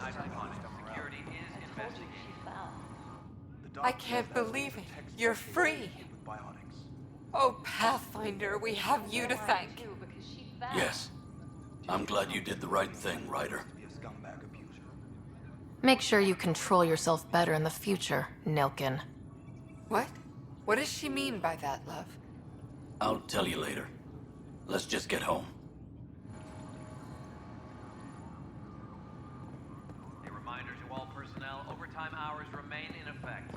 Security is investigating. I can't believe it. You're free. Oh, Pathfinder, we have you to thank. Yes. I'm glad you did the right thing, Ryder. Make sure you control yourself better in the future, Nilkin. What? What does she mean by that, love? I'll tell you later. Let's just get home. A reminder to all personnel, overtime hours remain in effect.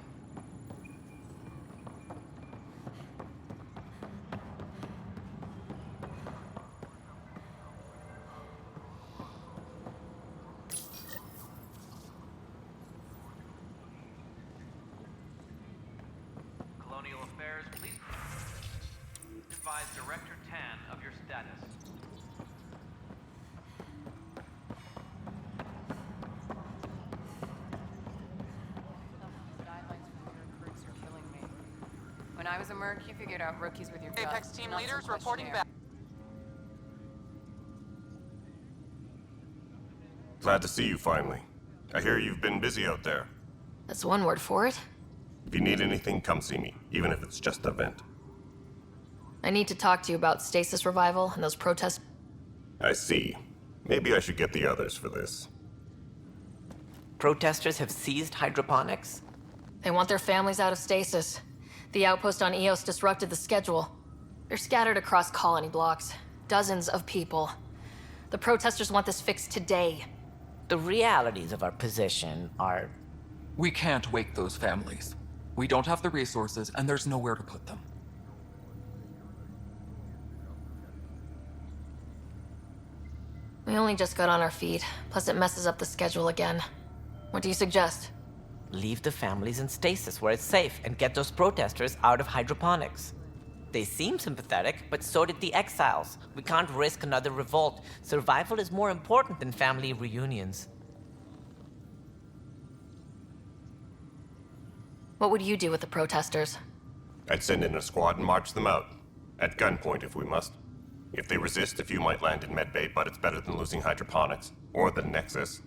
Colonial Affairs, please advise Director Tan of your status. When I was a merc, you figured out rookies with your gut. Apex team Not leaders some reporting questionnaire. back. Glad to see you finally. I hear you've been busy out there. That's one word for it. If you need anything, come see me, even if it's just a vent. I need to talk to you about stasis revival and those protests. I see. Maybe I should get the others for this. Protesters have seized hydroponics? They want their families out of stasis. The outpost on Eos disrupted the schedule. They're scattered across colony blocks. Dozens of people. The protesters want this fixed today. The realities of our position are... We can't wake those families. We don't have the resources, and there's nowhere to put them. We only just got on our feet, plus it messes up the schedule again. What do you suggest? Leave the families in stasis where it's safe and get those protesters out of hydroponics. They seem sympathetic, but so did the exiles. We can't risk another revolt. Survival is more important than family reunions. What would you do with the protesters? I'd send in a squad and march them out. At gunpoint if we must. If they resist, a few might land in medbay, but it's better than losing hydroponics. Or the Nexus.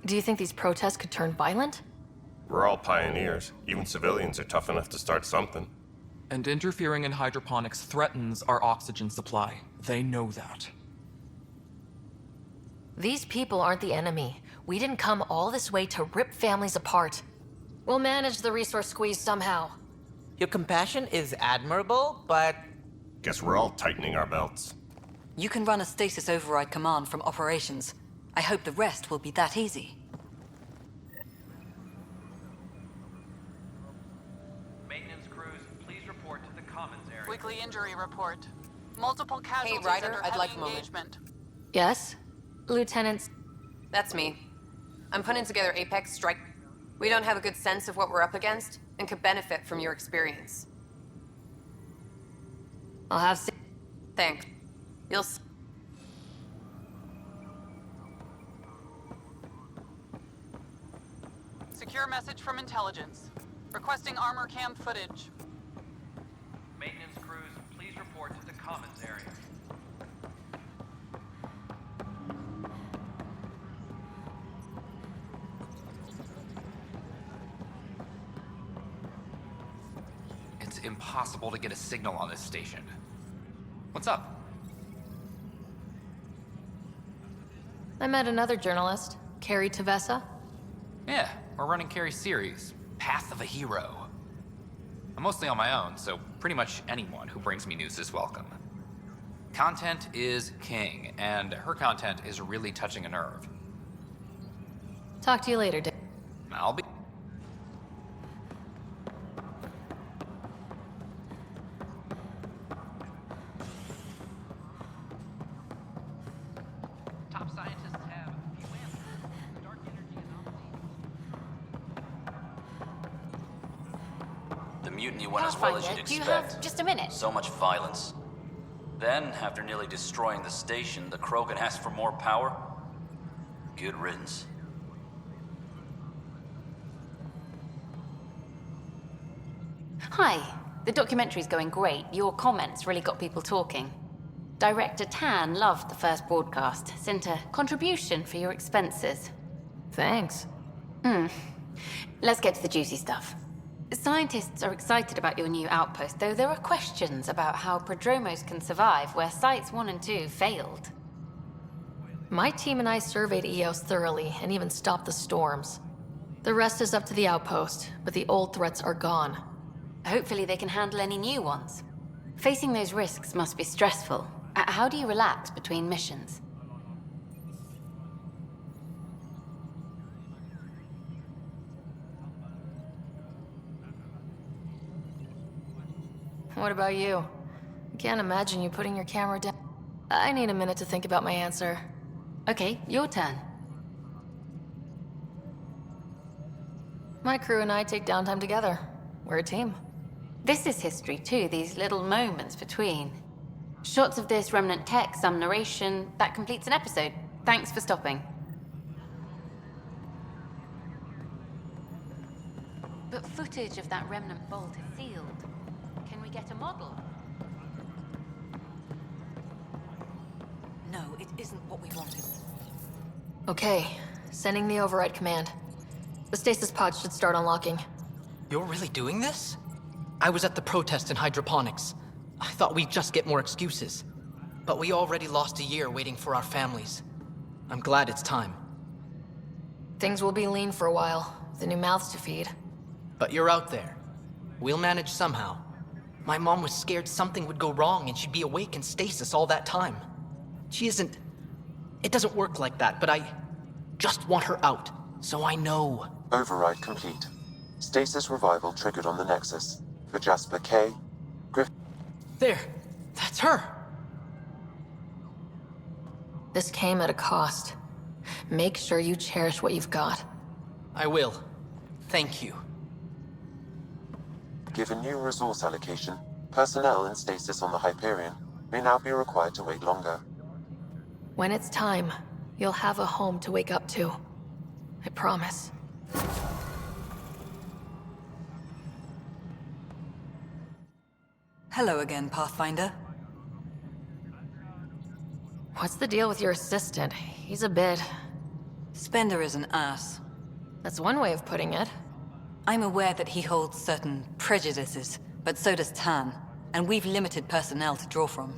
Do you think these protests could turn violent? We're all pioneers. Even civilians are tough enough to start something. And interfering in hydroponics threatens our oxygen supply. They know that. These people aren't the enemy. We didn't come all this way to rip families apart. We'll manage the resource squeeze somehow. Your compassion is admirable, but... Guess we're all tightening our belts. You can run a stasis override command from operations. I hope the rest will be that easy. Maintenance crews, please report to the commons area. Weekly injury report. Multiple casualties Ryder, under I'd heavy like a moment. engagement. Yes? Lieutenants... That's me. I'm putting together Apex Strike. We don't have a good sense of what we're up against, and could benefit from your experience. I'll have... Thanks. You'll Secure message from intelligence. Requesting armor cam footage. Maintenance crews, please report to the commons area. It's impossible to get a signal on this station. What's up? I met another journalist, Carrie Tavessa. Yeah, we're running Carrie's series, Path of a Hero. I'm mostly on my own, so pretty much anyone who brings me news is welcome. Content is king, and her content is really touching a nerve. Talk to you later, Dick. I'll be... Top scientists have a few answers. Dark energy anomalies. The mutiny went as well as you'd Pathfinder, do you expect. have just a minute? So much violence. Then, after nearly destroying the station, the Krogan asked for more power? Good riddance. Hi. The documentary's going great. Your comments really got people talking. Director Tan loved the first broadcast. Sent a contribution for your expenses. Thanks. Let's get to the juicy stuff. Scientists are excited about your new outpost, though there are questions about how prodromos can survive where Sites 1 and 2 failed. My team and I surveyed EOS thoroughly and even stopped the storms. The rest is up to the outpost, but the old threats are gone. Hopefully they can handle any new ones. Facing those risks must be stressful. How do you relax between missions? What about you? I can't imagine you putting your camera down. I need a minute to think about my answer. Okay, your turn. My crew and I take downtime together. We're a team. This is history too, these little moments between. Shots of this remnant tech, some narration, that completes an episode. Thanks for stopping. But footage of that remnant bolt is sealed. Can we get a model? No, it isn't what we wanted. Okay, sending the override command. The stasis pod should start unlocking. You're really doing this? I was at the protest in hydroponics. I thought we'd just get more excuses. But we already lost a year waiting for our families. I'm glad it's time. Things will be lean for a while, the new mouths to feed. But you're out there. We'll manage somehow. My mom was scared something would go wrong and she'd be awake in stasis all that time. She isn't... It doesn't work like that, but I just want her out, so I know. Override complete. Stasis revival triggered on the Nexus. For Jasper K. Griff... There! That's her! This came at a cost. Make sure you cherish what you've got. I will. Thank you. Given new resource allocation, personnel in stasis on the Hyperion may now be required to wait longer. When it's time, you'll have a home to wake up to. I promise. Hello again, Pathfinder. What's the deal with your assistant? He's a bit... Spender is an ass. That's one way of putting it. I'm aware that he holds certain prejudices, but so does Tan, and we've limited personnel to draw from.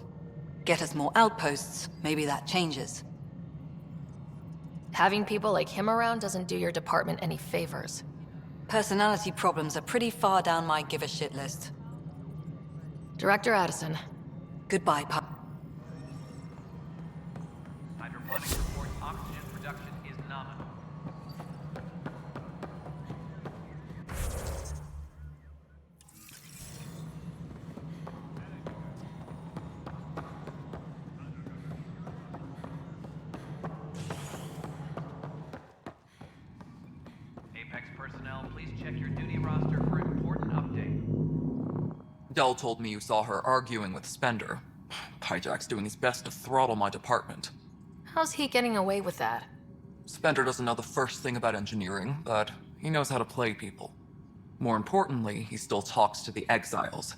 Get us more outposts, maybe that changes. Having people like him around doesn't do your department any favors. Personality problems are pretty far down my give-a-shit list. Director Addison. Goodbye, Hydroponics reports oxygen production is nominal. Apex personnel, please check your duty roster for important update. Dell told me you saw her arguing with Spender. Pyjack's doing his best to throttle my department. How's he getting away with that? Spender doesn't know the first thing about engineering, but he knows how to play people. More importantly, he still talks to the exiles.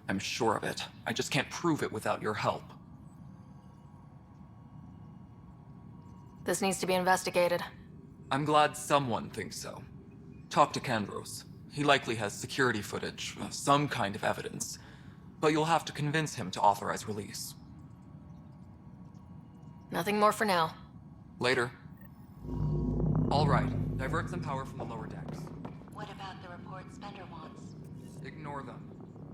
I'm sure of it. I just can't prove it without your help. This needs to be investigated. I'm glad someone thinks so. Talk to Kandros. He likely has security footage, some kind of evidence. But you'll have to convince him to authorize release. Nothing more for now. Later. All right, divert some power from the lower decks. What about the report Spender wants? Ignore them.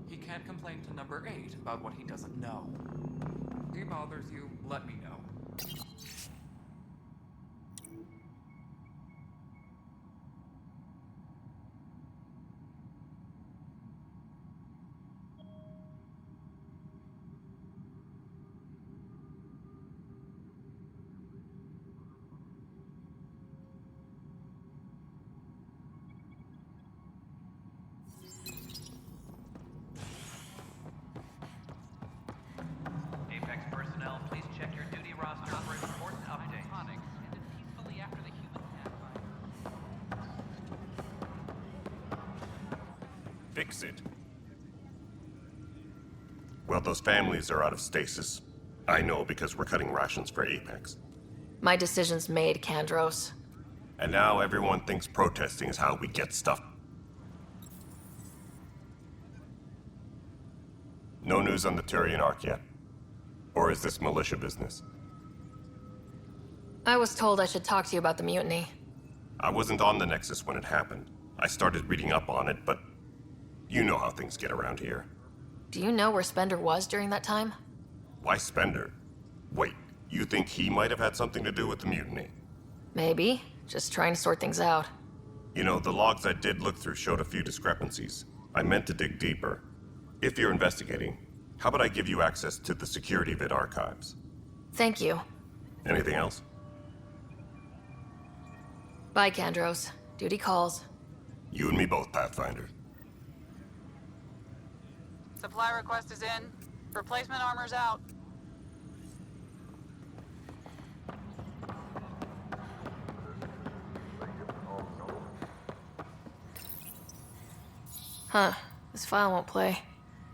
He can't complain to number 8 about what he doesn't know. If he bothers you, let me know. Apex personnel, please check your duty roster for important updates. Ended peacefully after the human Fix it. Well, those families are out of stasis. I know, because we're cutting rations for Apex. My decision's made, Kandros. And now everyone thinks protesting is how we get stuff. No news on the Turian Ark yet? Or is this militia business? I was told I should talk to you about the mutiny. I wasn't on the Nexus when it happened. I started reading up on it, but you know how things get around here. Do you know where Spender was during that time? Why Spender? Wait, you think he might have had something to do with the mutiny? Maybe. Just trying to sort things out. You know, the logs I did look through showed a few discrepancies. I meant to dig deeper. If you're investigating, how about I give you access to the security vid archives? Thank you. Anything else? Bye, Kandros. Duty calls. You and me both, Pathfinder. Supply request is in. Replacement armor's out. Huh. This file won't play.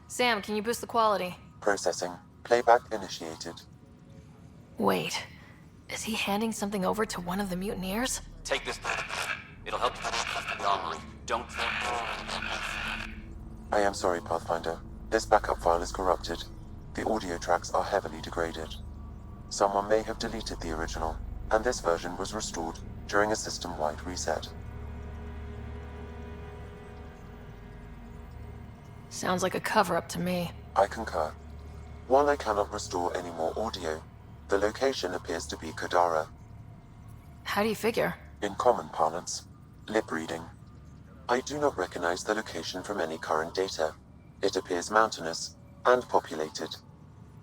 Sam, can you boost the quality? Processing. Playback initiated. Wait. Is he handing something over to one of the mutineers? Take this. It'll help you the armory. Don't... I am sorry, Pathfinder. This backup file is corrupted. The audio tracks are heavily degraded. Someone may have deleted the original, and this version was restored during a system-wide reset. Sounds like a cover-up to me. I concur. While I cannot restore any more audio, the location appears to be Kadara. How do you figure? In common parlance, lip reading. I do not recognize the location from any current data. It appears mountainous and populated.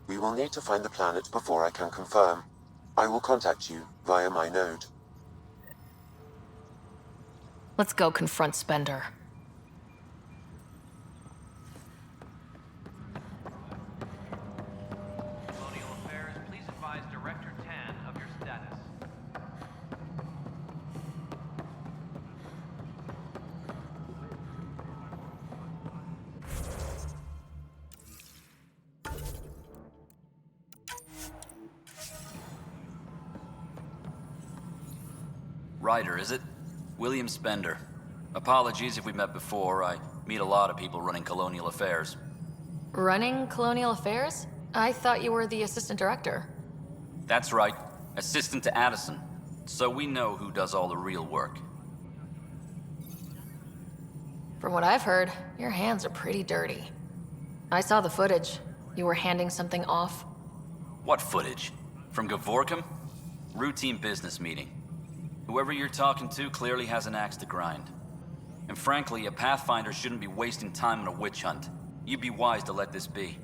We will need to find the planet before I can confirm. I will contact you via my node. Let's go confront Spender. Colonial Affairs, please advise Director Tan of your status. Ryder, is it? William Spender. Apologies if we met before. I meet a lot of people running Colonial Affairs. Running Colonial Affairs? I thought you were the assistant director. That's right. Assistant to Addison. So we know who does all the real work. From what I've heard, your hands are pretty dirty. I saw the footage. You were handing something off. What footage? From Gavorkum? Routine business meeting. Whoever you're talking to clearly has an axe to grind. And frankly, a Pathfinder shouldn't be wasting time on a witch hunt. You'd be wise to let this be.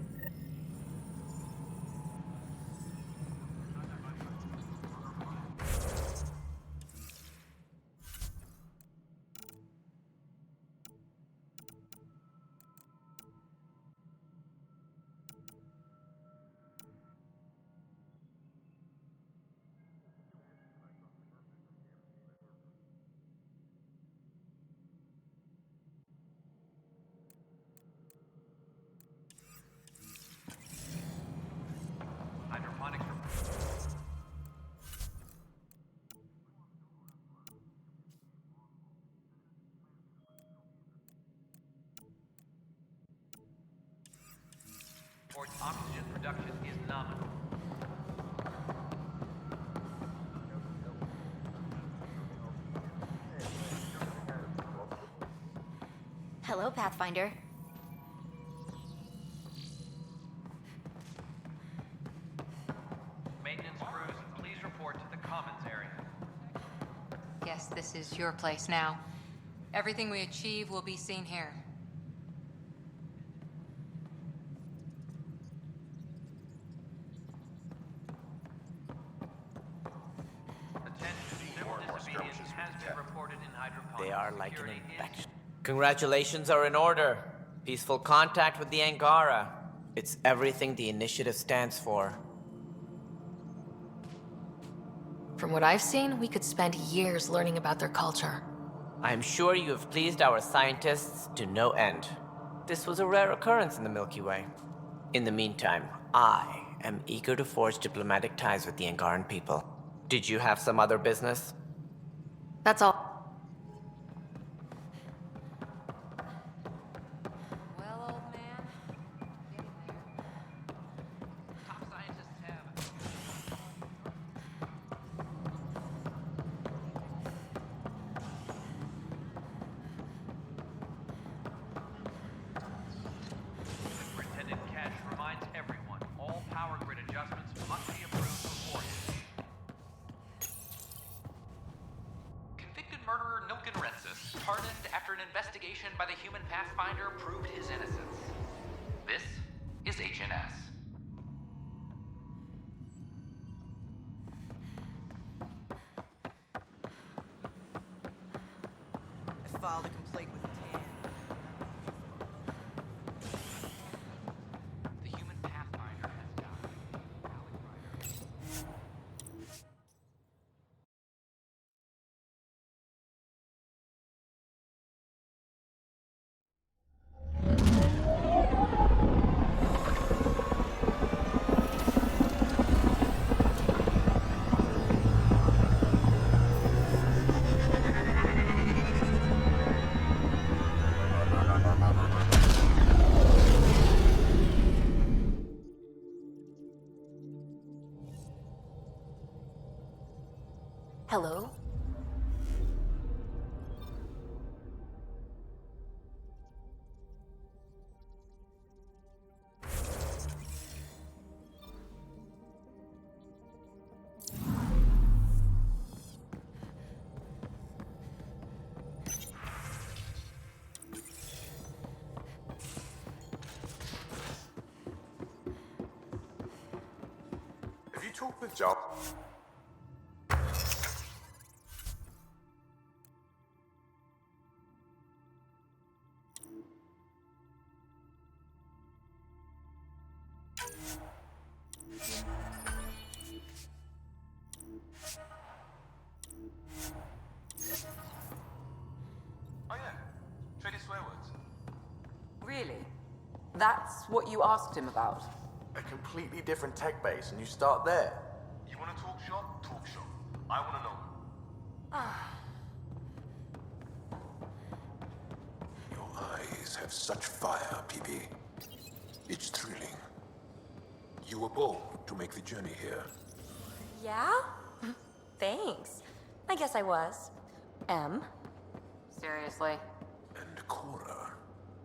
Hydroponics reports oxygen production is nominal. Hello, Pathfinder. Maintenance crews, please report to the commons area. Yes, this is your place now. Everything we achieve will be seen here. Civil disobedience has been reported in hydroponics. They are like an infection. Congratulations are in order. Peaceful contact with the Angara. It's everything the initiative stands for. From what I've seen, we could spend years learning about their culture. I am sure you have pleased our scientists to no end. This was a rare occurrence in the Milky Way. In the meantime, I am eager to forge diplomatic ties with the Angaran people. Did you have some other business? That's all. Well, old man, getting there. Top scientists have. Superintendent Cash reminds everyone all power grid adjustments must be approved beforehand. Convicted murderer Nilken Rensis, pardoned after an investigation by the human Pathfinder proved his innocence. This is HNS. I filed a complaint with TAN. The human Pathfinder has died. Alec Ryder. Hello? Have you talked with Job? Oh yeah, traded swear words. Really? That's what you asked him about? A completely different tech base, and you start there. You want to talk shop? Talk shop. I want to know. Your eyes have such fire, PB. It's thrilling. You were bold to make the journey here. Yeah? Thanks. I guess I was. Seriously? And Cora,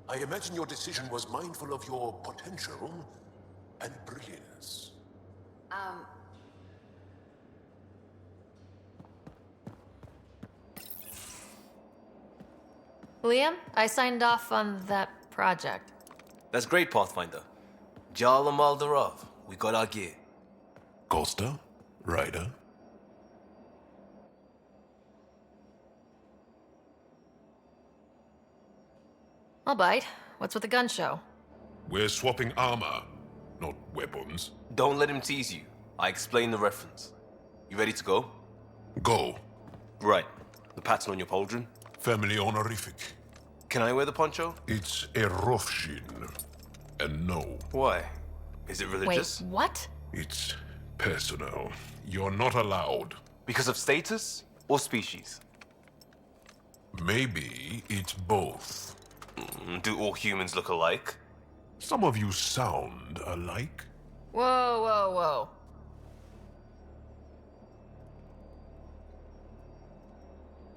I imagine your decision was mindful of your potential and brilliance. Liam, I signed off on that project. That's great, Pathfinder. Jarl and Maldarov, we got our gear. Costa? Ryder? I'll bite. What's with the gun show? We're swapping armor, not weapons. Don't let him tease you. I explained the reference. You ready to go? Go. Right. The pattern on your pauldron? Family honorific. Can I wear the poncho? It's a Rofshin. And no. Why? Is it religious? Wait, what? It's personal. You're not allowed. Because of status or species? Maybe it's both. Do all humans look alike? Some of you sound alike. Whoa, whoa, whoa.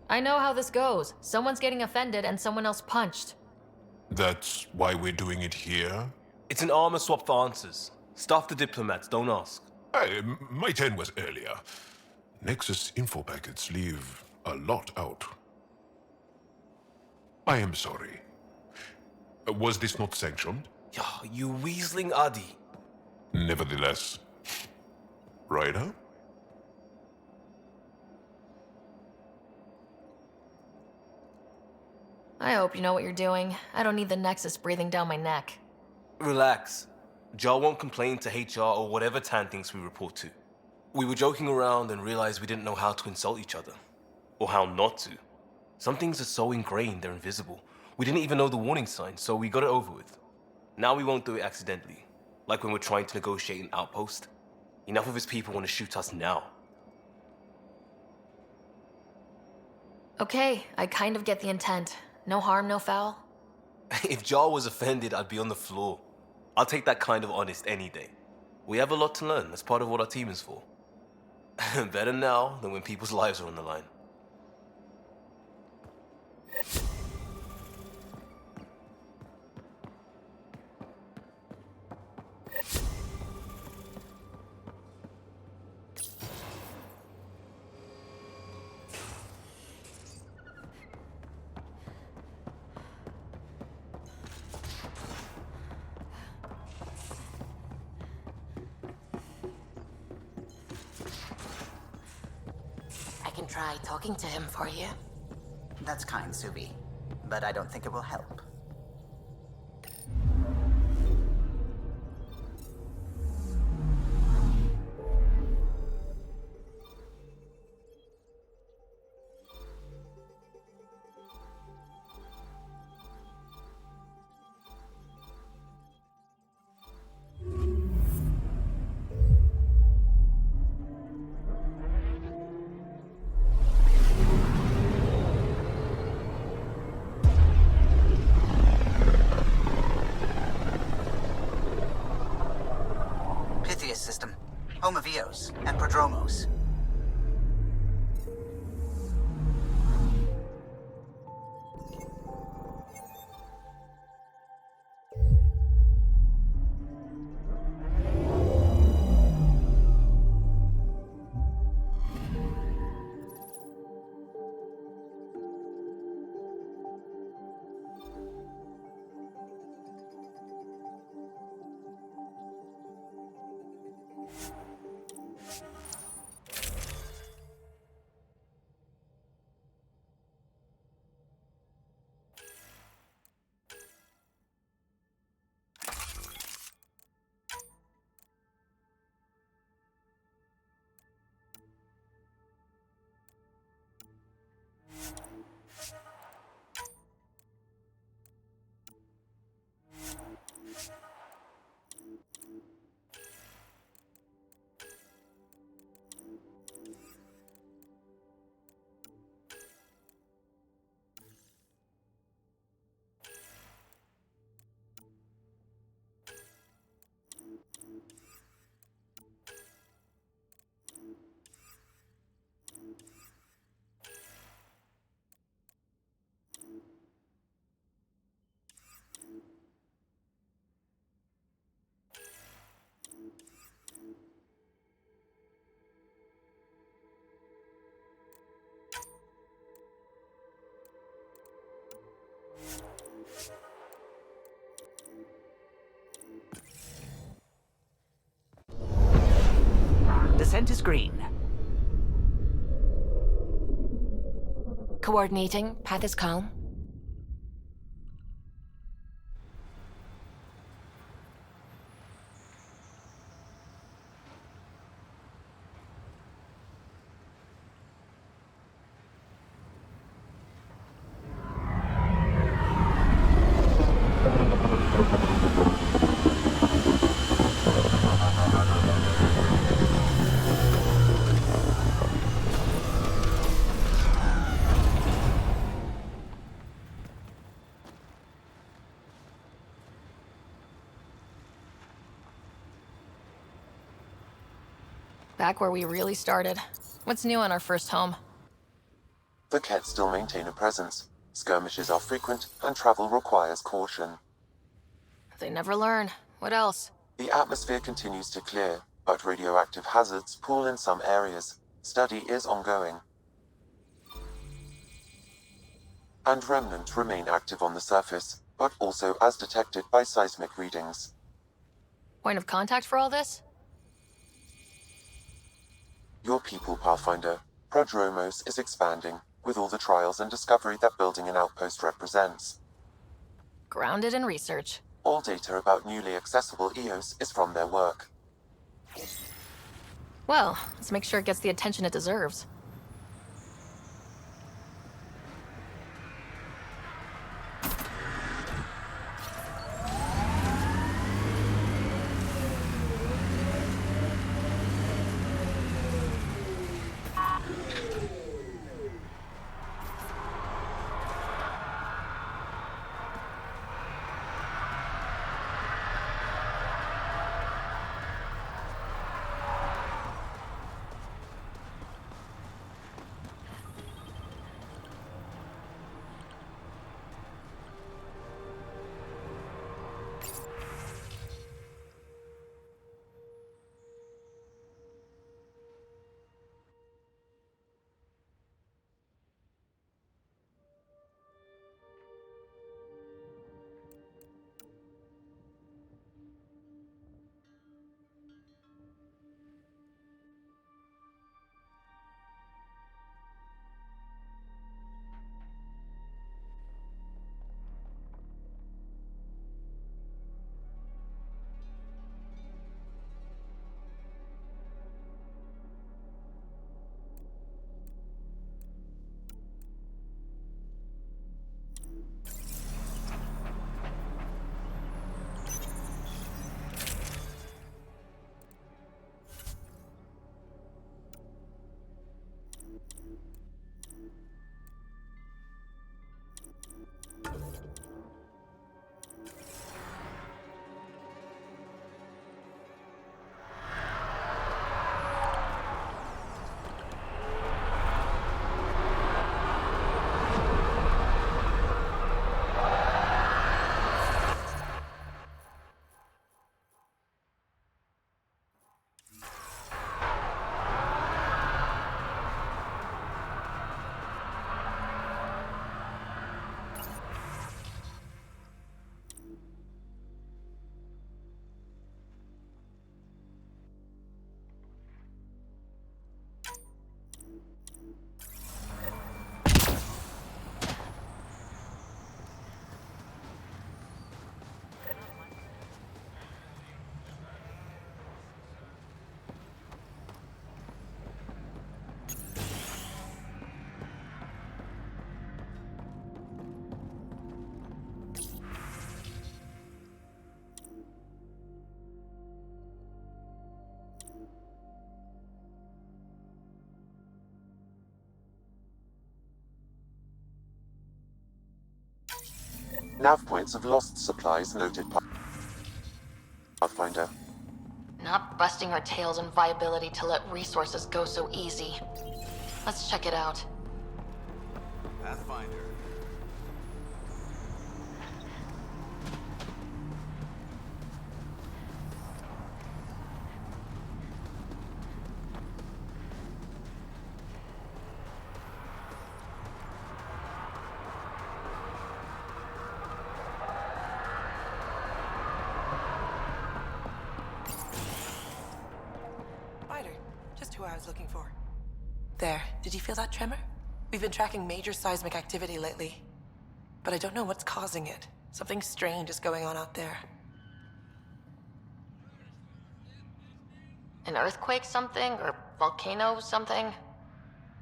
I know how this goes. Someone's getting offended and someone else punched. That's why we're doing it here? It's an armor swap for answers. Stuff the diplomats, don't ask. Hey, my turn was earlier. Nexus info packets leave a lot out. I am sorry. Was this not sanctioned? You weaseling Adi. Nevertheless. Ryder? I hope you know what you're doing. I don't need the Nexus breathing down my neck. Relax. Jar won't complain to HR or whatever Tan thinks we report to. We were joking around and realized we didn't know how to insult each other. Or how not to. Some things are so ingrained they're invisible. We didn't even know the warning sign, so we got it over with. Now we won't do it accidentally. Like when we're trying to negotiate an outpost. Enough of his people want to shoot us now. Okay, I kind of get the intent. No harm, no foul. If Jar was offended, I'd be on the floor. I'll take that kind of honest any day. We have a lot to learn. That's part of what our team is for. Better now than when people's lives are on the line. I can try talking to him for you. That's kind, Subi. But I don't think it will help. System, home of Eos and Prodromos. Descent is green. Coordinating. Path is calm. Back where we really started. What's new on our first home? The Kett still maintain a presence. Skirmishes are frequent, and travel requires caution. They never learn. What else? The atmosphere continues to clear, but radioactive hazards pool in some areas. Study is ongoing. And remnants remain active on the surface, but also as detected by seismic readings. Point of contact for all this? Your people, Pathfinder. Prodromos is expanding, with all the trials and discovery that building an outpost represents. Grounded in research. All data about newly accessible Eos is from their work. Well, let's make sure it gets the attention it deserves. Nav points of lost supplies noted, Pathfinder. Not busting our tails in viability to let resources go so easy. Let's check it out. Pathfinder. Just who I was looking for. There, did you feel that tremor? We've been tracking major seismic activity lately. But I don't know what's causing it. Something strange is going on out there. An earthquake something? Or volcano something?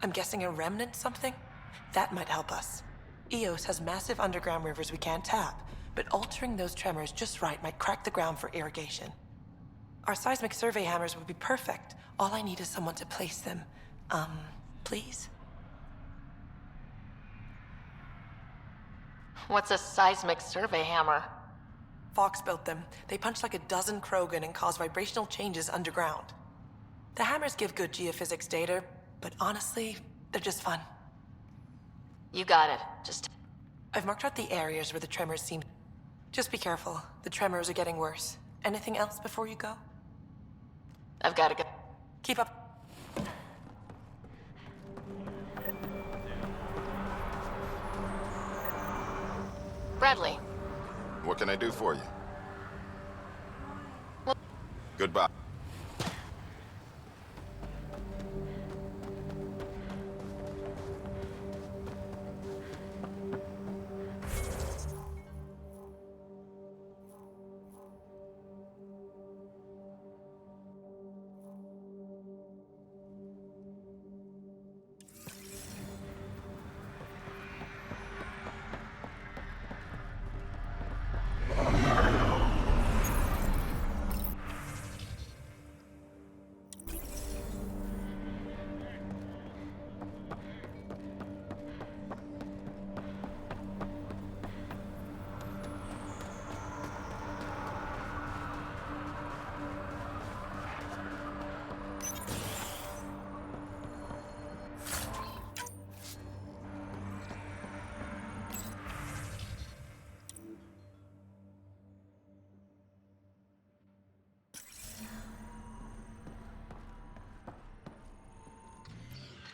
I'm guessing a remnant something? That might help us. Eos has massive underground rivers we can't tap, but altering those tremors just right might crack the ground for irrigation. Our seismic survey hammers would be perfect. All I need is someone to place them. Please? What's a seismic survey hammer? Fox built them. They punch like a dozen Krogan and cause vibrational changes underground. The hammers give good geophysics data, but honestly, they're just fun. You got it. I've marked out the areas where the tremors seem... Just be careful. The tremors are getting worse. Anything else before you go? I've got to go. Keep up. Bradley. What can I do for you? Goodbye.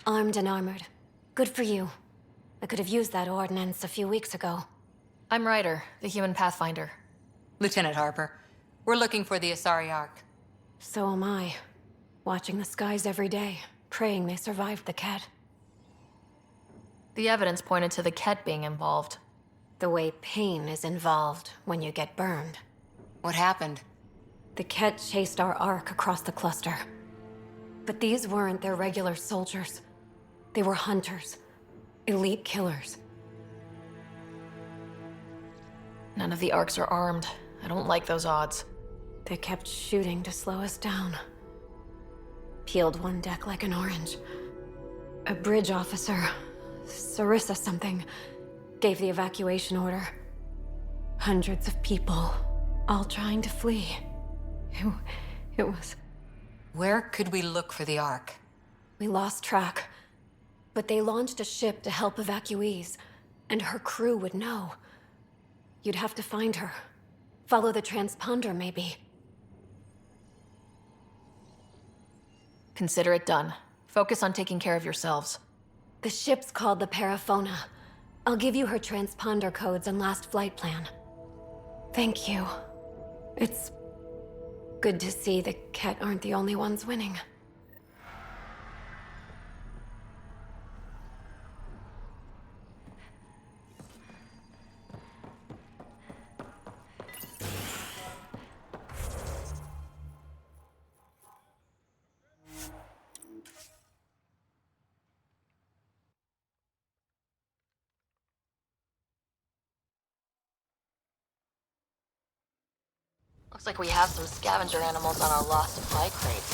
Armed and armored. Good for you. I could have used that ordnance a few weeks ago. I'm Ryder, the human pathfinder. Lieutenant Harper, we're looking for the Asari Ark. So am I. Watching the skies every day, praying they survived the Ket. The evidence pointed to the Ket being involved. The way pain is involved when you get burned. What happened? The Ket chased our Ark across the cluster. But these weren't their regular soldiers. They were hunters. Elite killers. None of the Arks are armed. I don't like those odds. They kept shooting to slow us down. Peeled one deck like an orange. A bridge officer, Sarissa something, gave the evacuation order. Hundreds of people, all trying to flee. It was... Where could we look for the Ark? We lost track. But they launched a ship to help evacuees, and her crew would know. You'd have to find her. Follow the transponder, maybe. Consider it done. Focus on taking care of yourselves. The ship's called the Paraphona. I'll give you her transponder codes and last flight plan. Thank you. It's good to see the Ket aren't the only ones winning. Looks like we have some scavenger animals on our lost supply crates.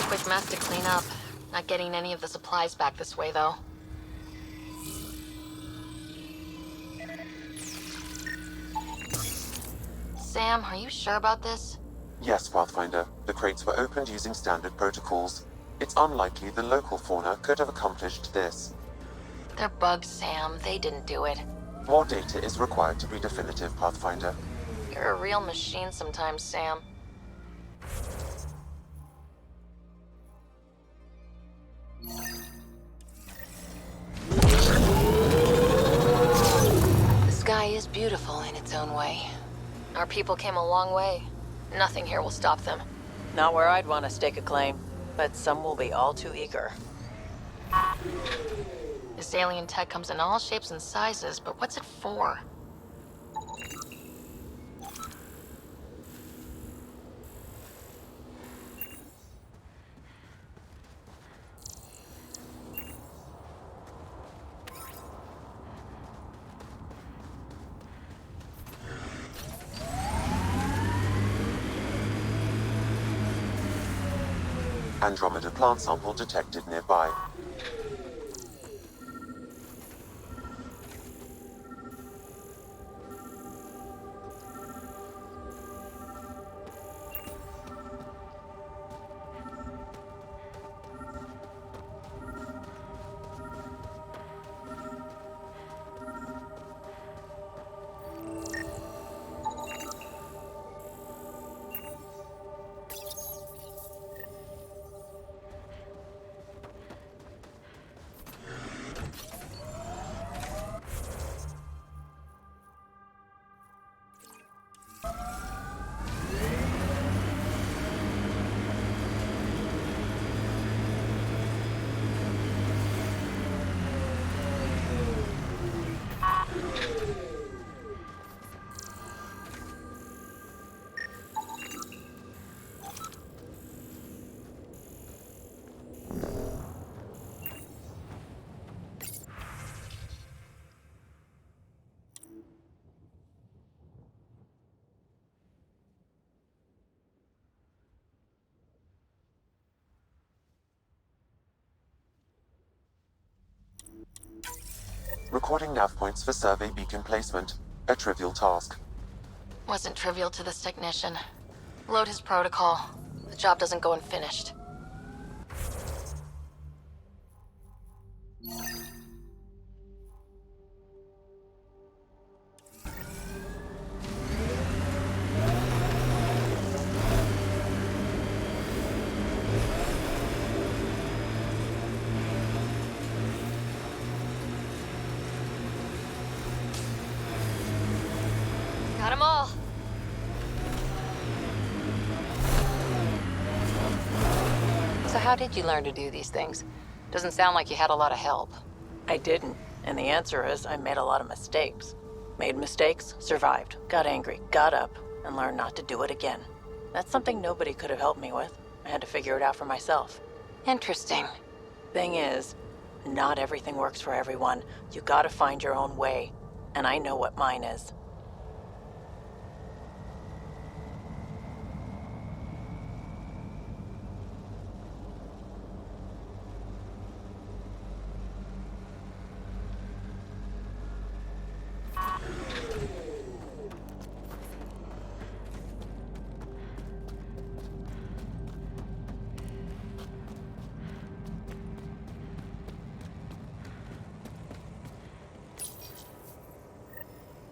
Quick mess to clean up. Not getting any of the supplies back this way, though. Sam, are you sure about this? Yes, Pathfinder. The crates were opened using standard protocols. It's unlikely the local fauna could have accomplished this. They're bugs, Sam. They didn't do it. More data is required to be definitive, Pathfinder. You're a real machine sometimes, Sam. The sky is beautiful in its own way. Our people came a long way. Nothing here will stop them. Not where I'd want to stake a claim, but some will be all too eager. This alien tech comes in all shapes and sizes, but what's it for? Andromeda plant sample detected nearby. Recording nav points for survey beacon placement. A trivial task. Wasn't trivial to this technician. Load his protocol. The job doesn't go unfinished. Got 'em all. So how did you learn to do these things? Doesn't sound like you had a lot of help. I didn't, and the answer is I made a lot of mistakes. Made mistakes, survived, got angry, got up, and learned not to do it again. That's something nobody could have helped me with. I had to figure it out for myself. Interesting. Thing is, not everything works for everyone. You gotta find your own way, and I know what mine is.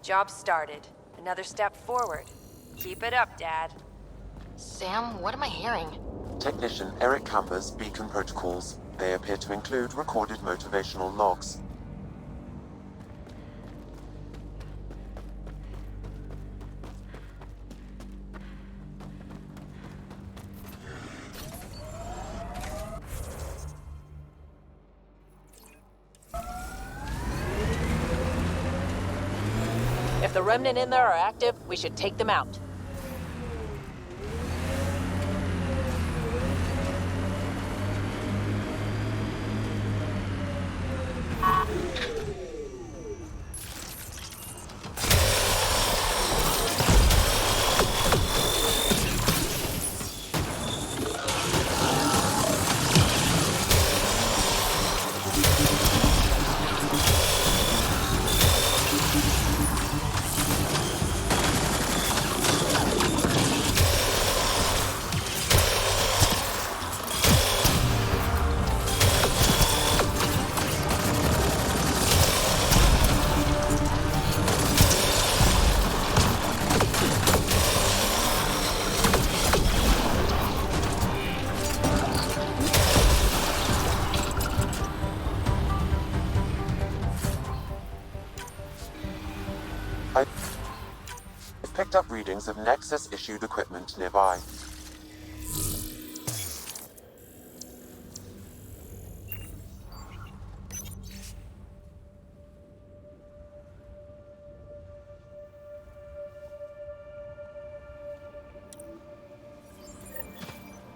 Job started. Another step forward. Keep it up, Dad. Sam, what am I hearing? Technician Eric Camber's beacon protocols. They appear to include recorded motivational logs. If the remnant in there are active, we should take them out. I've picked up readings of Nexus-issued equipment nearby.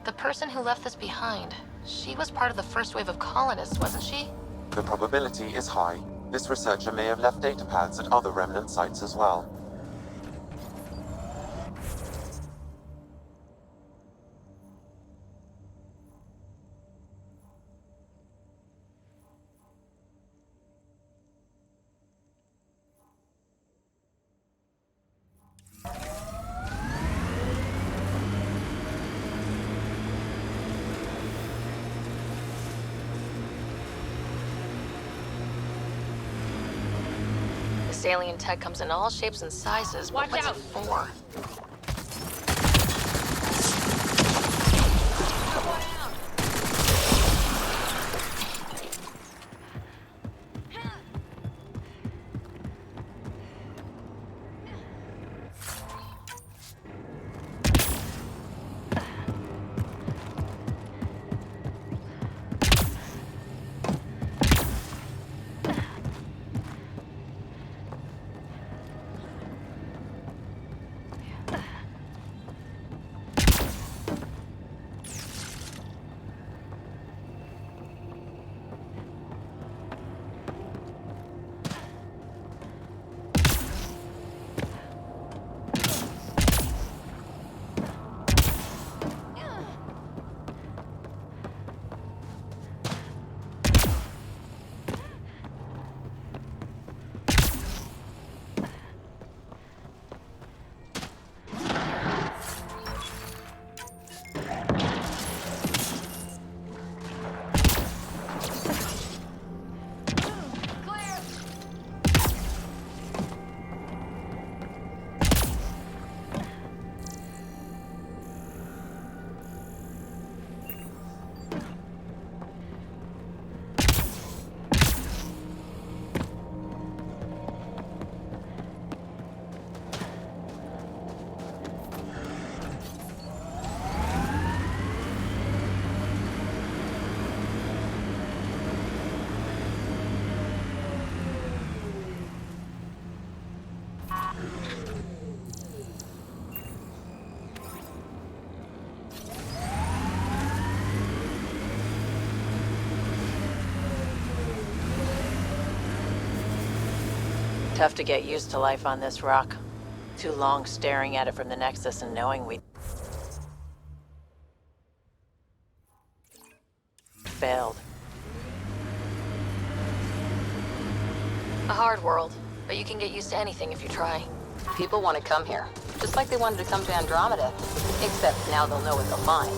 The person who left this behind, she was part of the first wave of colonists, wasn't she? The probability is high. This researcher may have left data pads at other remnant sites as well. This alien tech comes in all shapes and sizes, but what's it for? Tough to get used to life on this rock. Too long staring at it from the Nexus and knowing we failed. A hard world, but you can get used to anything if you try. People want to come here, just like they wanted to come to Andromeda. Except now they'll know what they'll find.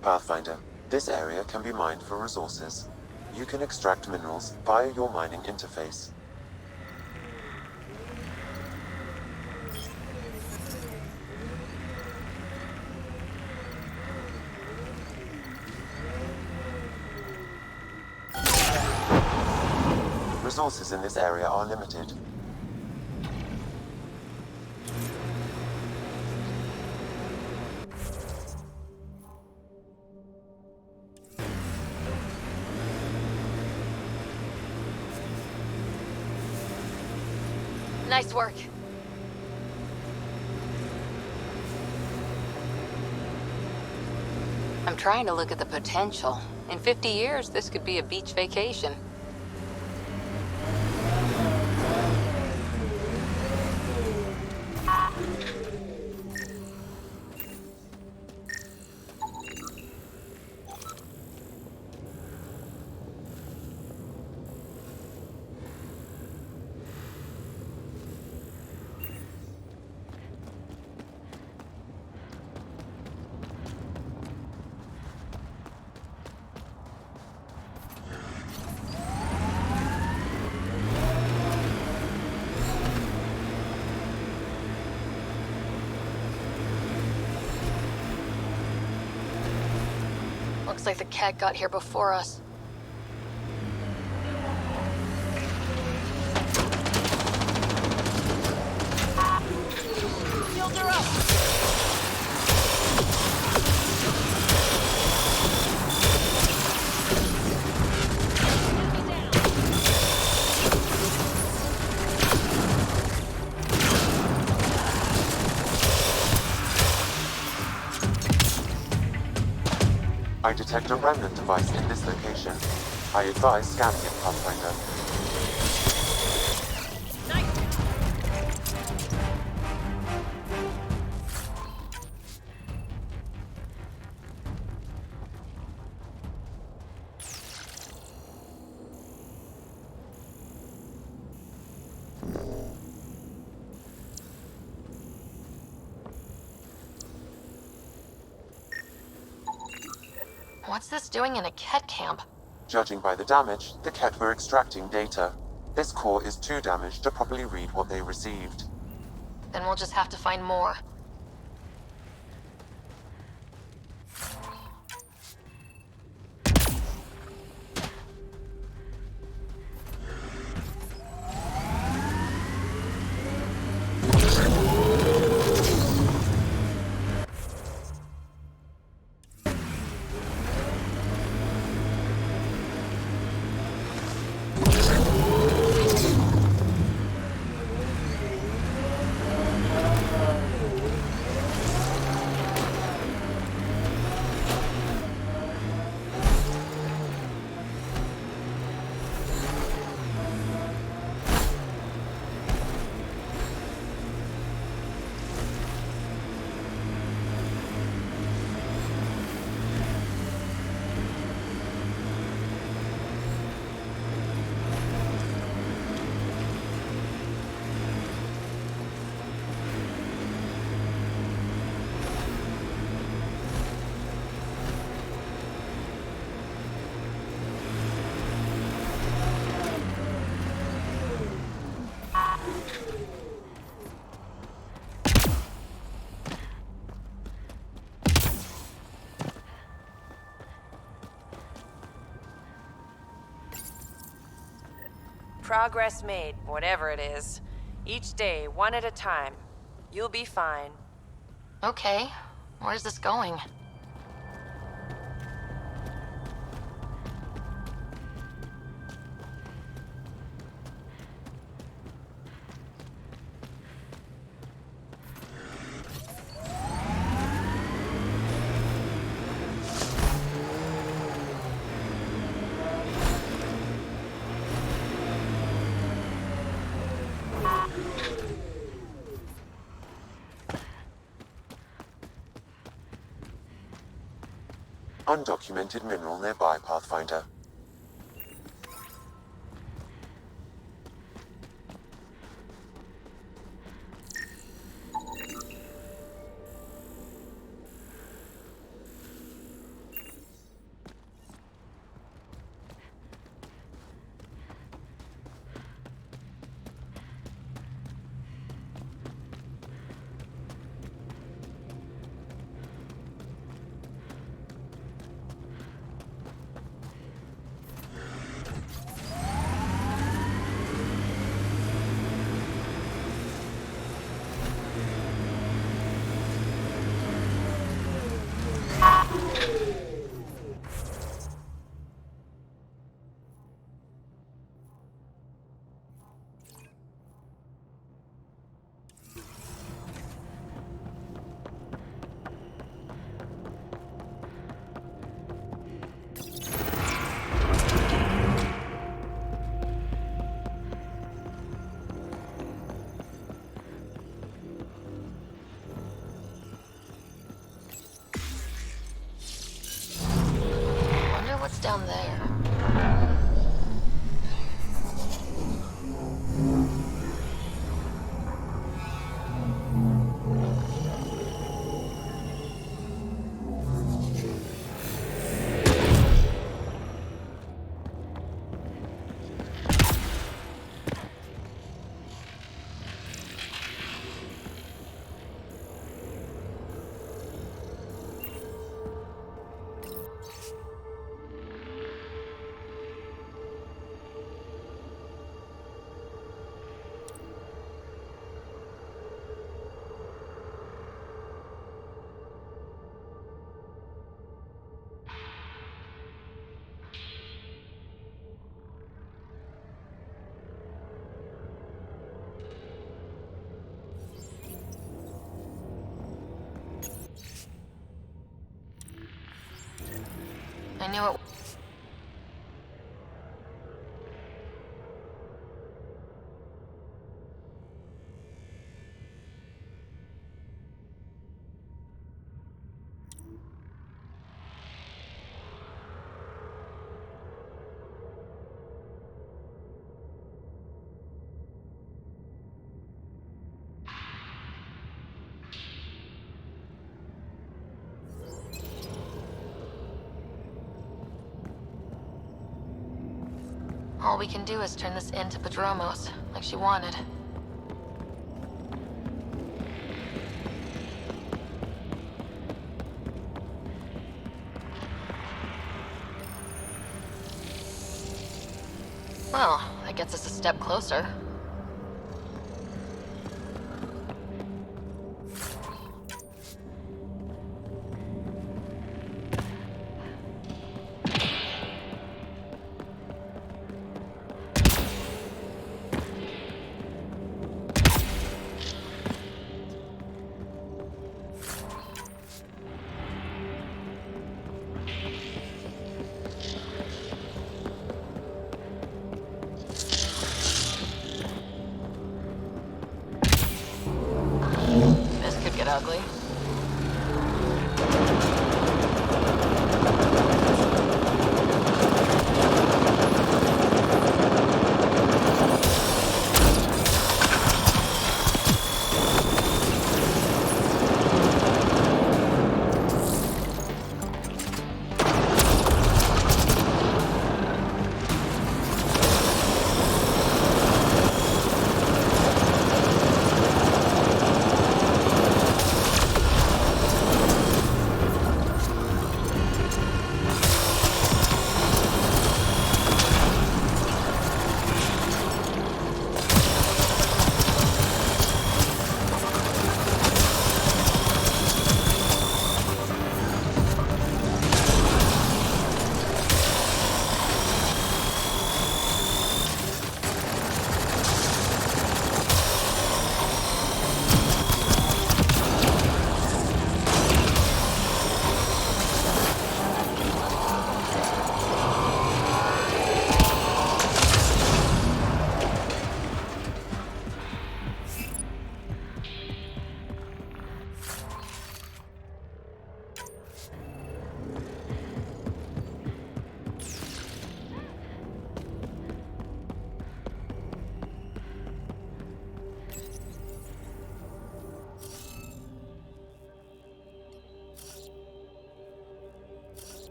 Pathfinder, this area can be mined for resources. You can extract minerals via your mining interface. Resources in this area are limited. Nice work. I'm trying to look at the potential. In 50 years, this could be a beach vacation. Looks like the cat got here before us. Shields are up! I detect a remnant device in this location. I advise scanning it, Pathfinder. What's this doing in a cat camp? Judging by the damage, the Ket were extracting data. This core is too damaged to properly read what they received. Then we'll just have to find more. Progress made, whatever it is. Each day, one at a time. You'll be fine. Okay, where's this going? Undocumented mineral nearby, Pathfinder. What's down there? I knew it. All we can do is turn this into Padromos, like she wanted. Well, that gets us a step closer. This could get ugly.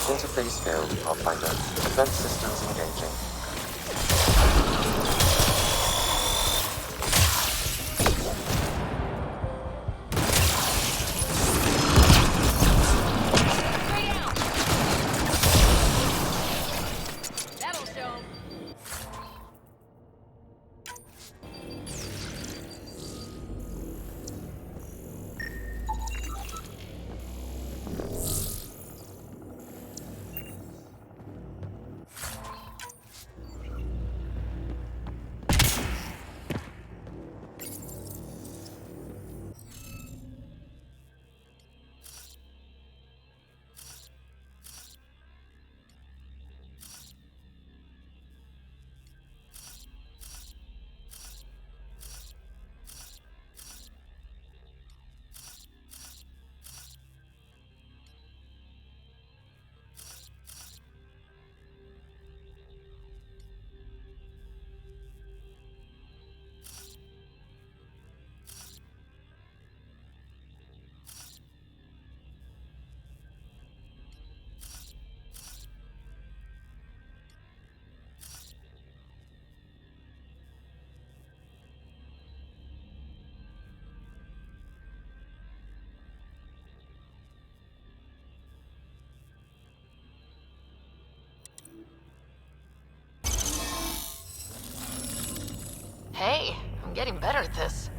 Interface failed, Pathfinder. Defense systems engaging. That'll show 'em. Hey, I'm getting better at this.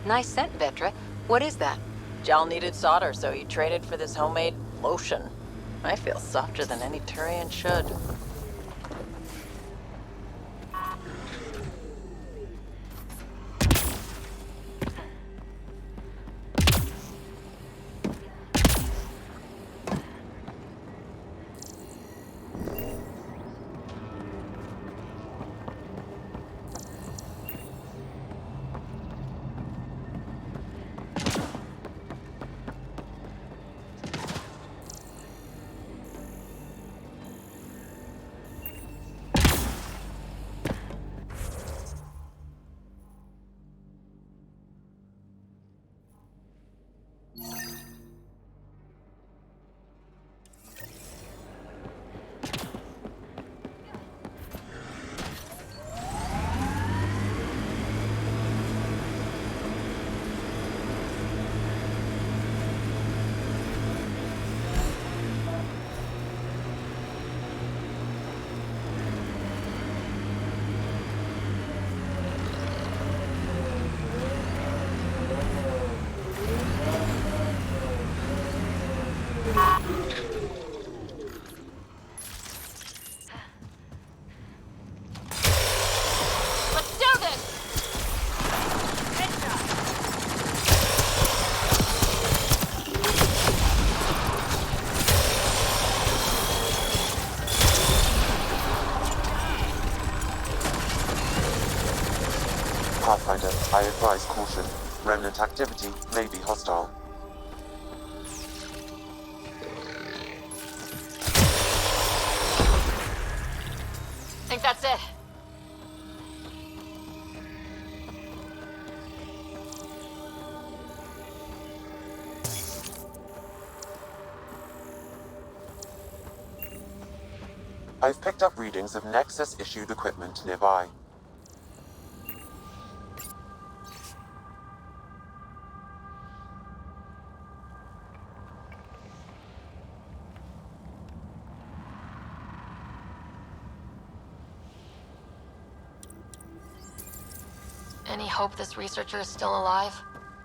Nice scent, Vetra. What is that? Jal needed solder, so he traded for this homemade lotion. I feel softer than any Turian should. Pathfinder, I advise caution. Remnant activity may be hostile. Think that's it. I've picked up readings of Nexus-issued equipment nearby. Any hope this researcher is still alive?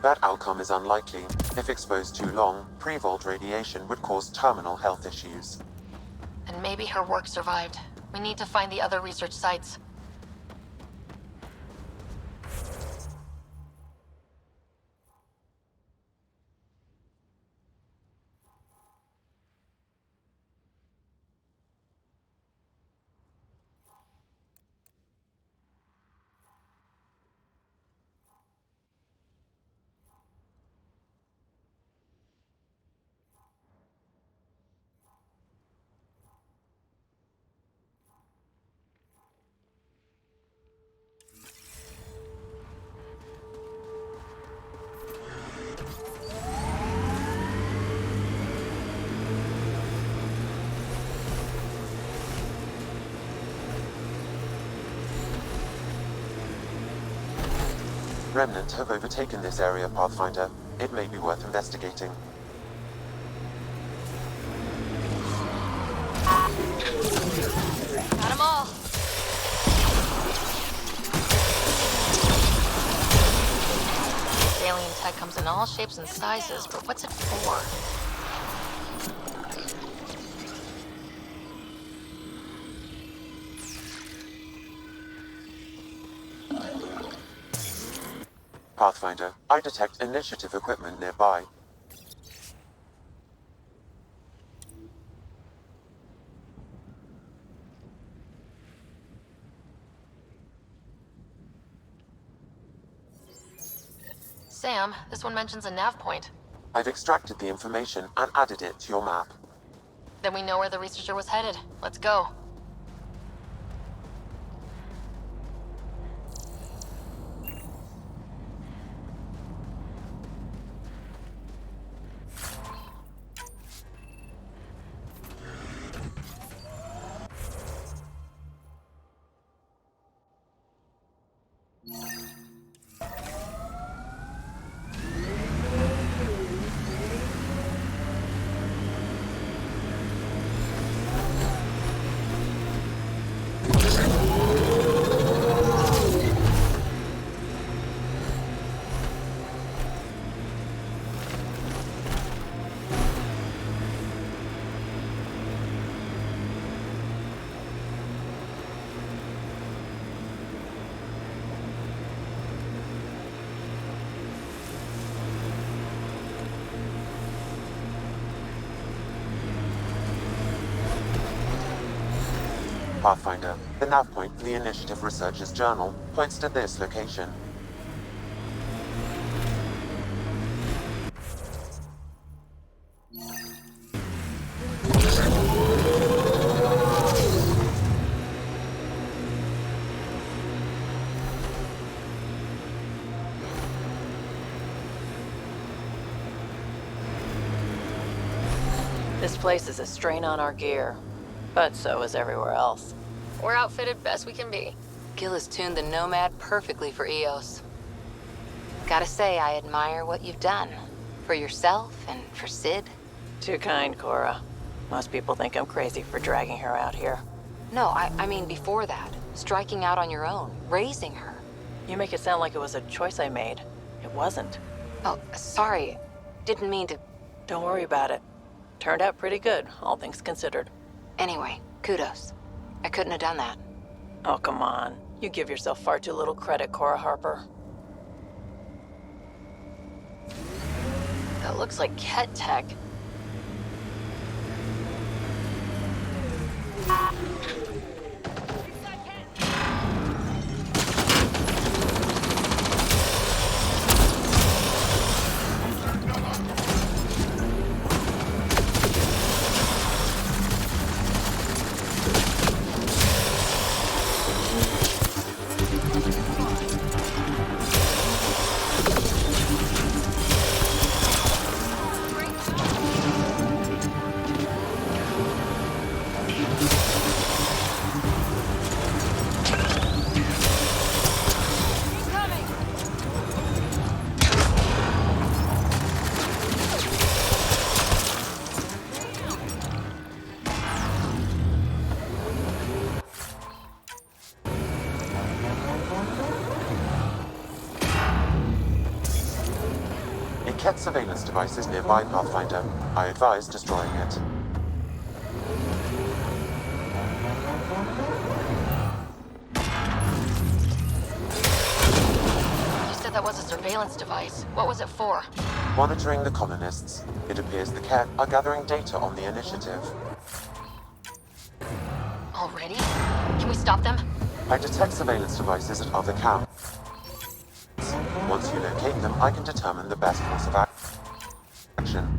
That outcome is unlikely. If exposed too long, pre-vault radiation would cause terminal health issues. And maybe her work survived. We need to find the other research sites. Remnant have overtaken this area, Pathfinder. It may be worth investigating. Got 'em all. This alien tech comes in all shapes and sizes, but what's it for? Pathfinder, I detect initiative equipment nearby. Sam, this one mentions a nav point. I've extracted the information and added it to your map. Then we know where the researcher was headed. Let's go. Pathfinder, the nav point for the Initiative Researcher's Journal points to this location. This place is a strain on our gear, but so is everywhere else. We're outfitted best we can be. Gil has tuned the Nomad perfectly for EOS. Gotta say, I admire what you've done. For yourself and for Sid. Too kind, Cora. Most people think I'm crazy for dragging her out here. No, I mean before that. Striking out on your own. Raising her. You make it sound like it was a choice I made. It wasn't. Oh, sorry. Didn't mean to... Don't worry about it. Turned out pretty good, all things considered. Anyway, kudos. I couldn't have done that. Oh, come on. You give yourself far too little credit, Cora Harper. That looks like Ket tech. Ket surveillance device is nearby, Pathfinder. I advise destroying it. that was a surveillance device. What was it for? Monitoring the colonists. It appears the Ket are gathering data on the initiative. Already? Can we stop them? I detect surveillance devices at other camps. Once you locate them, I can determine the best course of action.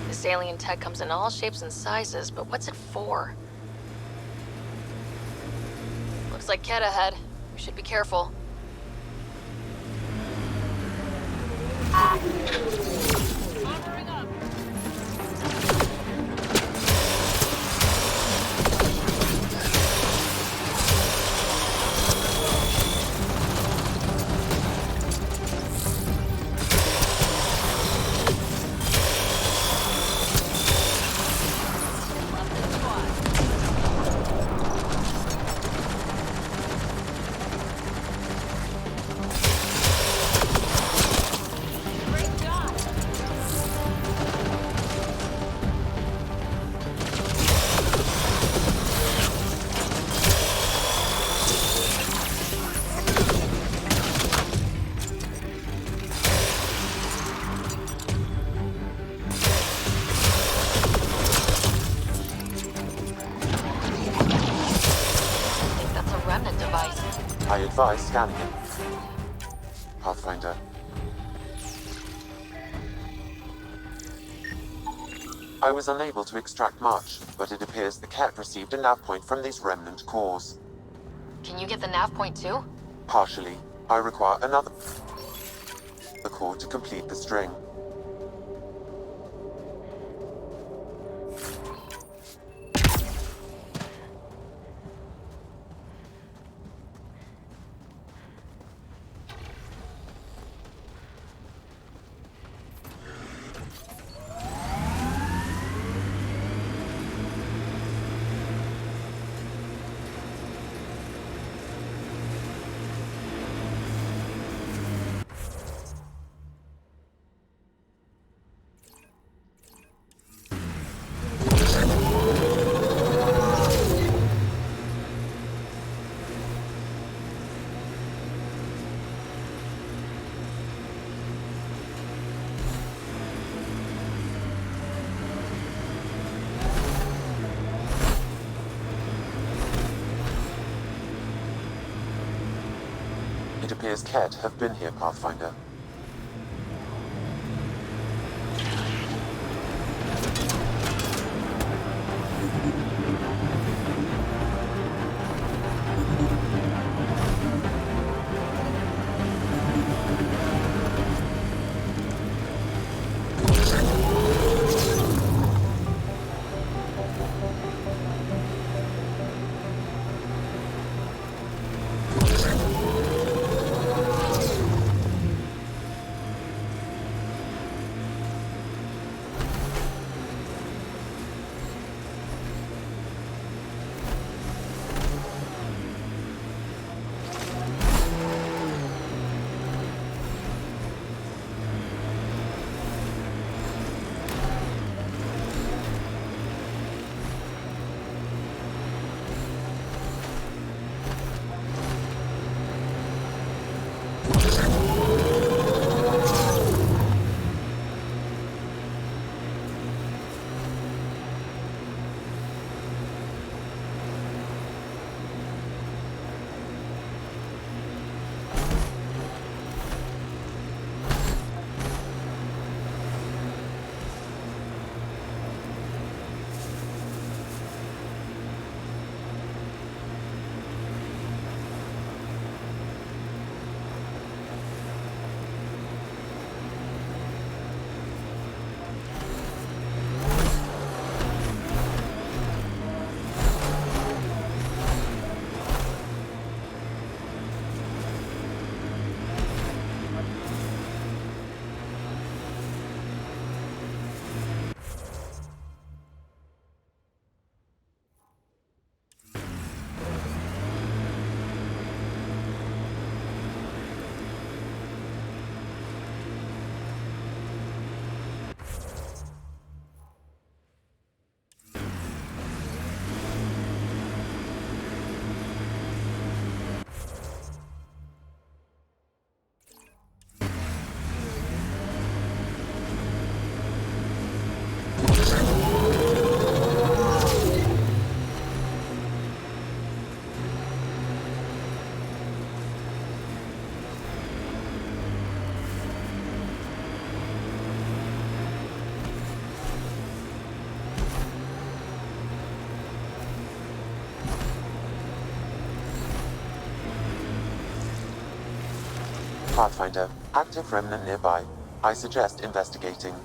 This alien tech comes in all shapes and sizes, but what's it for? Looks like Ket ahead. We should be careful. I advise scanning it. Pathfinder. I was unable to extract much, but it appears the Ket received a nav point from these remnant cores. Can you get the nav point too? Partially. I require another core to complete the string. It appears Ket have been here, Pathfinder. Pathfinder, active remnant nearby. I suggest investigating.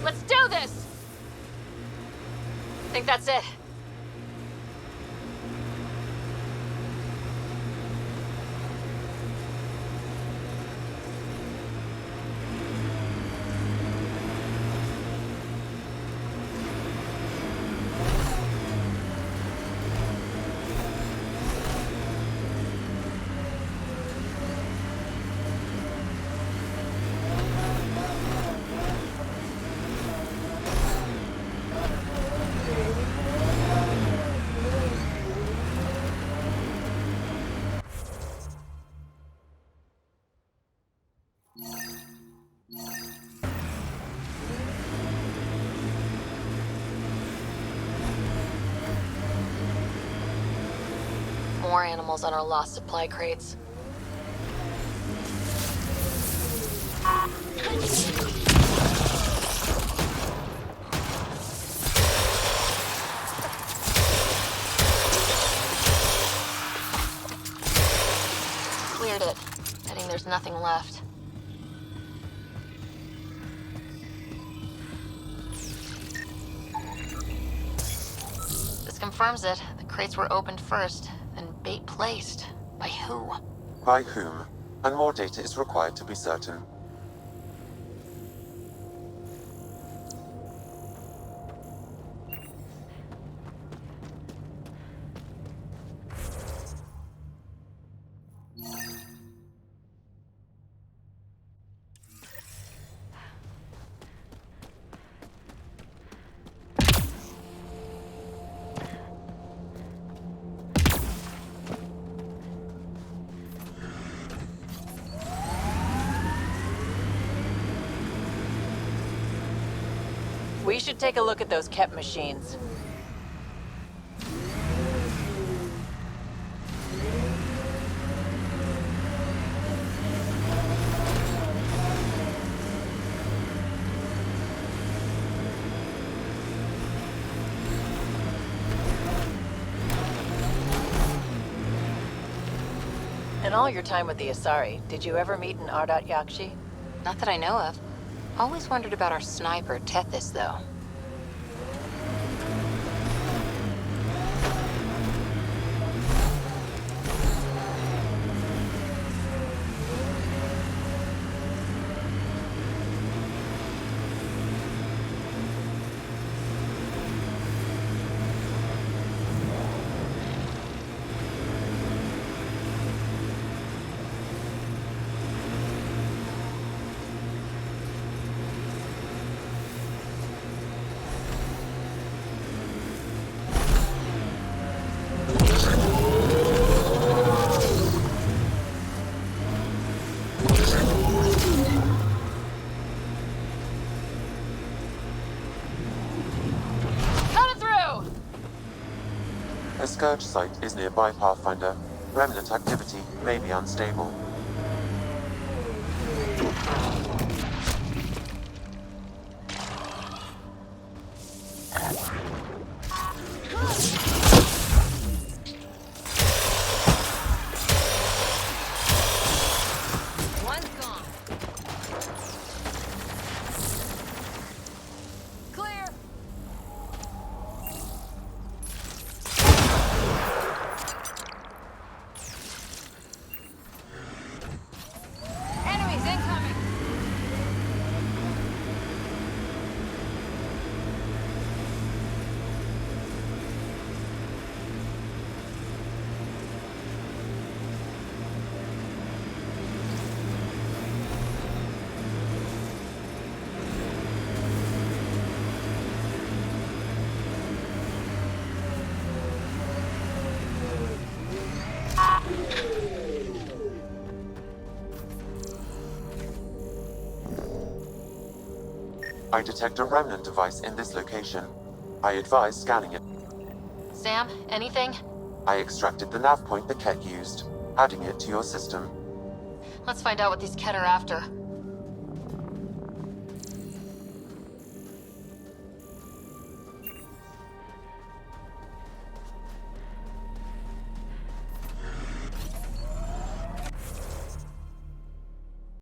Let's do this! I think that's it. More animals on our lost supply crates. Cleared it. Betting there's nothing left. This confirms it. The crates were opened first, then bait placed. By who? By whom? And more data is required to be certain. We should take a look at those KEP machines. In all your time with the Asari, did you ever meet an Ardat Yakshi? Not that I know of. Always wondered about our sniper, Tethys, though. A scourge site is nearby, Pathfinder. Remnant activity may be unstable. I detect a remnant device in this location. I advise scanning it. Sam, anything? I extracted the nav point that Ket used, adding it to your system. Let's find out what these Ket are after.